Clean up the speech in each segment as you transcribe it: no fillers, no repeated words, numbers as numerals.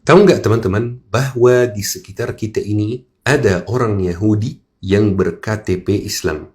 Tahu nggak teman-teman bahwa di sekitar kita ini ada orang Yahudi yang ber-KTP Islam.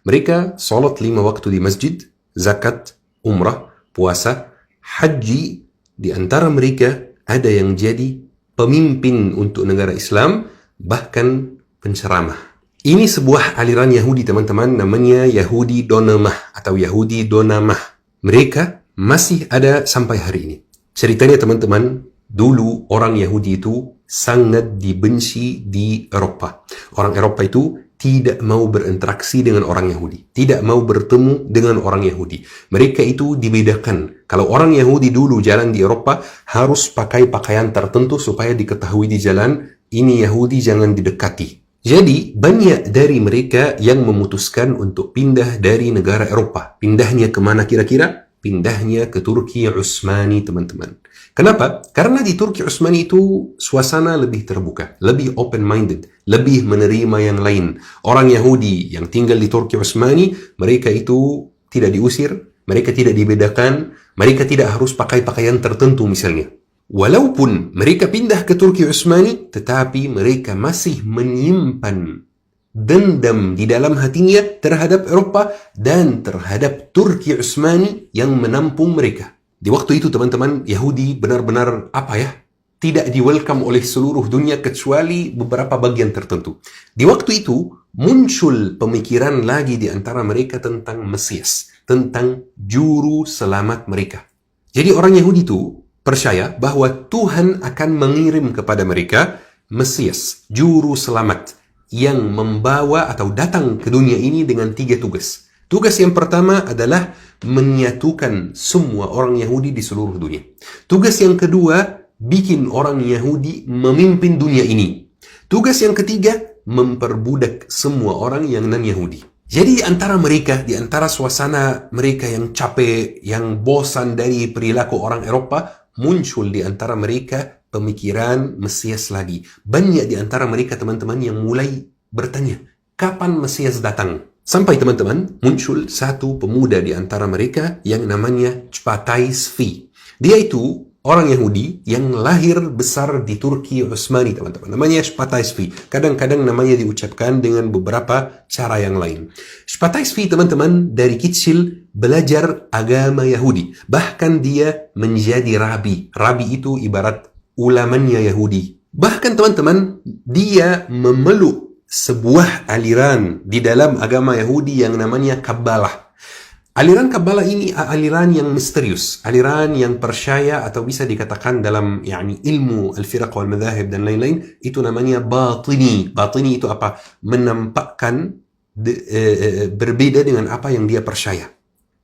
Mereka sholat 5 waktu di masjid, zakat, umrah, puasa, haji. Di antara mereka ada yang jadi pemimpin untuk negara Islam, bahkan penceramah. Ini sebuah aliran Yahudi teman-teman, namanya Yahudi Donamah atau Yahudi Donamah. Mereka masih ada sampai hari ini. Ceritanya teman-teman, dulu orang Yahudi itu sangat dibenci di Eropa. Orang Eropa itu tidak mau berinteraksi dengan orang Yahudi, tidak mau bertemu dengan orang Yahudi. Mereka itu dibedakan. Kalau orang Yahudi dulu jalan di Eropa harus pakai pakaian tertentu supaya diketahui di jalan, ini Yahudi jangan didekati. Jadi banyak dari mereka yang memutuskan untuk pindah dari negara Eropa. Pindahnya kemana kira-kira? Pindahnya ke Turki Utsmani teman-teman. Kenapa? Karena di Turki Utsmani itu suasana lebih terbuka, lebih open-minded, lebih menerima yang lain. Orang Yahudi yang tinggal di Turki Utsmani, mereka itu tidak diusir, mereka tidak dibedakan, mereka tidak harus pakai pakaian tertentu misalnya. Walaupun mereka pindah ke Turki Utsmani, tetapi mereka masih menyimpan dendam di dalam hatinya terhadap Eropa dan terhadap Turki Utsmani yang menampung mereka. Di waktu itu teman-teman, Yahudi benar-benar tidak di-welcome oleh seluruh dunia kecuali beberapa bagian tertentu. Di waktu itu muncul pemikiran lagi di antara mereka tentang Mesias, tentang juru selamat mereka. Jadi orang Yahudi itu percaya bahwa Tuhan akan mengirim kepada mereka Mesias, juru selamat, yang membawa atau datang ke dunia ini dengan 3 tugas. Tugas yang pertama adalah menyatukan semua orang Yahudi di seluruh dunia. Tugas yang kedua, bikin orang Yahudi memimpin dunia ini. Tugas yang ketiga, memperbudak semua orang yang non-Yahudi. Jadi di antara mereka, di antara suasana mereka yang capek, yang bosan dari perilaku orang Eropa, muncul di antara mereka pemikiran Mesias lagi. Banyak di antara mereka teman-teman yang mulai bertanya, kapan Mesias datang? Sampai teman-teman muncul satu pemuda di antara mereka yang namanya Chagatai Tzvi. Dia itu orang Yahudi yang lahir besar di Turki Utsmani teman-teman. Namanya Chagatai Tzvi. Kadang-kadang namanya diucapkan dengan beberapa cara yang lain. Chagatai Tzvi teman-teman dari kecil belajar agama Yahudi. Bahkan dia menjadi rabi. Rabi itu ibarat ulamanya Yahudi. Bahkan teman-teman, dia memeluk sebuah aliran di dalam agama Yahudi yang namanya Kabbalah. Aliran Kabbalah ini aliran yang misterius, aliran yang percaya atau bisa dikatakan dalam ilmu al-firaq wal madhahib dan lain-lain, itu namanya batini. Batini itu apa? Menampakkan berbeda dengan apa yang dia percaya.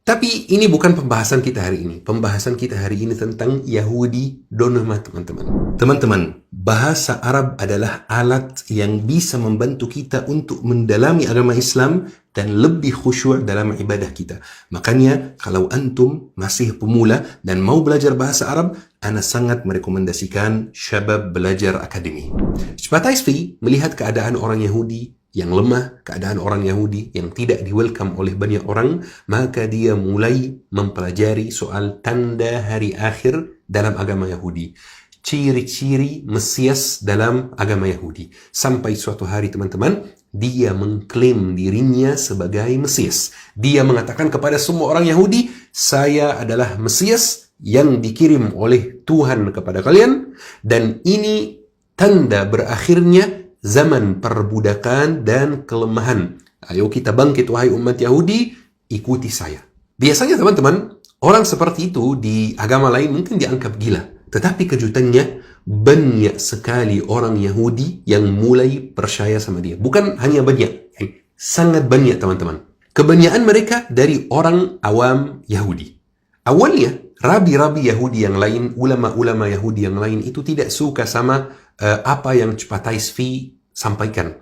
Tapi ini bukan pembahasan kita hari ini. Pembahasan kita hari ini tentang Yahudi Donamah teman-teman. Teman-teman, bahasa Arab adalah alat yang bisa membantu kita untuk mendalami agama Islam dan lebih khusyuk dalam ibadah kita. Makanya kalau antum masih pemula dan mau belajar bahasa Arab, ana sangat merekomendasikan Syabab Belajar Akademi. Chagatai Tzvi melihat keadaan orang Yahudi yang lemah, keadaan orang Yahudi yang tidak di-welcome oleh banyak orang, maka dia mulai mempelajari soal tanda hari akhir dalam agama Yahudi. Ciri-ciri Mesias dalam agama Yahudi. Sampai suatu hari teman-teman, dia mengklaim dirinya sebagai Mesias. Dia mengatakan kepada semua orang Yahudi, saya adalah Mesias yang dikirim oleh Tuhan kepada kalian, dan ini tanda berakhirnya zaman perbudakan dan kelemahan. Ayo kita bangkit wahai umat Yahudi, ikuti saya. Biasanya teman-teman, orang seperti itu di agama lain mungkin dianggap gila. Tetapi kejutannya, banyak sekali orang Yahudi yang mulai percaya sama dia. Bukan hanya banyak, sangat banyak teman-teman. Kebanyakan mereka dari orang awam Yahudi. Awalnya, rabi-rabi Yahudi yang lain, ulama-ulama Yahudi yang lain itu tidak suka sama apa yang Chagatai Tzvi sampaikan.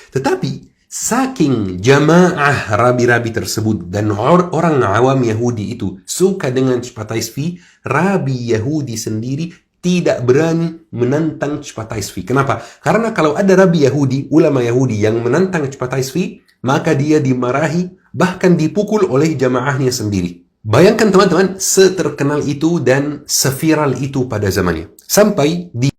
Tetapi saking jamaah rabi-rabi tersebut dan orang awam Yahudi itu suka dengan Chagatai Tzvi, rabi Yahudi sendiri tidak berani menantang Chagatai Tzvi. Kenapa? Karena kalau ada rabi Yahudi, ulama Yahudi yang menantang Chagatai Tzvi, maka dia dimarahi, bahkan dipukul oleh jamaahnya sendiri. Bayangkan teman-teman, seterkenal itu dan seviral itu pada zamannya. Sampai di